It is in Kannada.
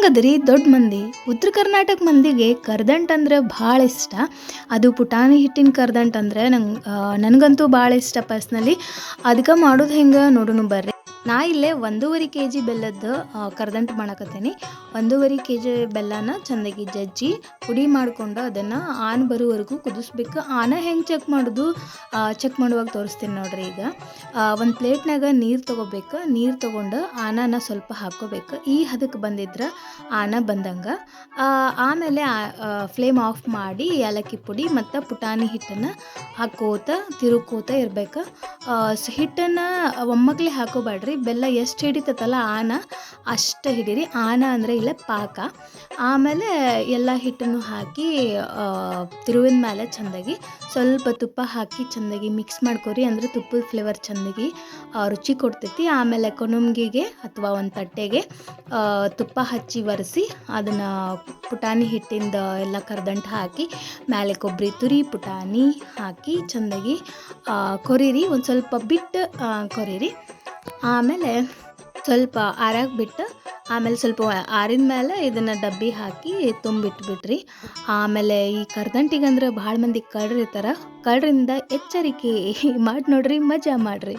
ಹೆಂಗದ್ರಿ ದೊಡ್ಡ ಮಂದಿ ಉತ್ತರ ಕರ್ನಾಟಕ ಮಂದಿಗೆ ಕರ್ದಂಟ್ ಅಂದ್ರೆ ಭಾಳ ಇಷ್ಟ. ಅದು ಪುಟಾಣಿ ಹಿಟ್ಟಿನ ಕರ್ದಂಟ್ ಅಂದ್ರೆ ನನಗಂತೂ ಭಾಳ ಇಷ್ಟ ಪರ್ಸ್ನಲಿ. ಅದಕ್ಕೆ ಮಾಡೋದು ಹೆಂಗೆ ನೋಡೋಣ ಬರ್ರಿ. ನಾ ಇಲ್ಲೇ 1.5 kg ಬೆಲ್ಲದ್ದು ಕರ್ದಂಟು ಮಾಡಕತ್ತೀನಿ. 1.5 kg ಬೆಲ್ಲನ ಚೆಂದಾಗಿ ಜಜ್ಜಿ ಪುಡಿ ಮಾಡಿಕೊಂಡು ಅದನ್ನು ಆನ್ ಬರೋವರೆಗೂ ಕುದಿಸ್ಬೇಕು. ಆನ ಹೆಂಗೆ ಚೆಕ್ ಮಾಡೋದು ಚೆಕ್ ಮಾಡುವಾಗ ತೋರಿಸ್ತೀನಿ ನೋಡ್ರಿ. ಈಗ ಒಂದು ಪ್ಲೇಟ್ನಾಗ ನೀರು ತೊಗೋಬೇಕು. ನೀರು ತೊಗೊಂಡು ಆನನ ಸ್ವಲ್ಪ ಹಾಕ್ಕೋಬೇಕು. ಈ ಹದಕ್ಕೆ ಬಂದಿದ್ರೆ ಆನ ಬಂದಂಗೆ. ಆಮೇಲೆ ಫ್ಲೇಮ್ ಆಫ್ ಮಾಡಿ ಏಲಕ್ಕಿ ಪುಡಿ ಮತ್ತು ಪುಟಾಣಿ ಹಿಟ್ಟನ್ನು ಹಾಕೋತ ತಿರುಕೋತ ಇರ್ಬೇಕು. ಹಿಟ್ಟನ್ನು ಒಮ್ಮಕ್ಲೆ ಹಾಕೋಬೇಡ್ರಿ. ಬೆಲ್ಲ ಎಷ್ಟು ಹಿಡಿತೈತಲ್ಲ ಆನ ಅಷ್ಟು ಹಿಡೀರಿ. ಆನ ಅಂದರೆ ಇಲ್ಲ ಪಾಕ. ಆಮೇಲೆ ಎಲ್ಲ ಹಿಟ್ಟನ್ನು ಹಾಕಿ ತಿರುವಿನ ಮೇಲೆ ಚೆಂದಾಗಿ ಸ್ವಲ್ಪ ತುಪ್ಪ ಹಾಕಿ ಚೆಂದಾಗಿ ಮಿಕ್ಸ್ ಮಾಡ್ಕೊರಿ. ಅಂದರೆ ತುಪ್ಪದ ಫ್ಲೇವರ್ ಚೆಂದಾಗಿ ರುಚಿ ಕೊಡ್ತೈತಿ. ಆಮೇಲೆ ಕೊನುಂಗಿಗೆ ಅಥವಾ ಒಂದು ತಟ್ಟೆಗೆ ತುಪ್ಪ ಹಚ್ಚಿ ಒರೆಸಿ ಅದನ್ನು ಪುಟಾಣಿ ಹಿಟ್ಟಿಂದ ಎಲ್ಲ ಕರ್ದಂಟು ಹಾಕಿ ಮೇಲೆ ಕೊಬ್ಬರಿ ತುರಿ ಪುಟಾಣಿ ಹಾಕಿ ಚೆಂದಾಗಿ ಕೊರಿರಿ. ಒಂದು ಸ್ವಲ್ಪ ಬಿಟ್ಟು ಕೊರಿರಿ. ಆಮೇಲೆ ಸ್ವಲ್ಪ ಆರಾಗಿ ಬಿಟ್ಟು ಆಮೇಲೆ ಸ್ವಲ್ಪ ಆರಿದ ಮೇಲೆ ಇದನ್ನು ಡಬ್ಬಿ ಹಾಕಿ ತುಂಬಿಟ್ಬಿಟ್ರಿ. ಆಮೇಲೆ ಈ ಕರ್ದಂಟಿಗಂದ್ರೆ ಭಾಳ ಮಂದಿ ಕಳ್ರು ಇರ್ತಾರೆ. ಕಳ್ಳರಿಂದ ಎಚ್ಚರಿಕೆ. ಮಾಡಿ ನೋಡ್ರಿ, ಮಜಾ ಮಾಡಿರಿ.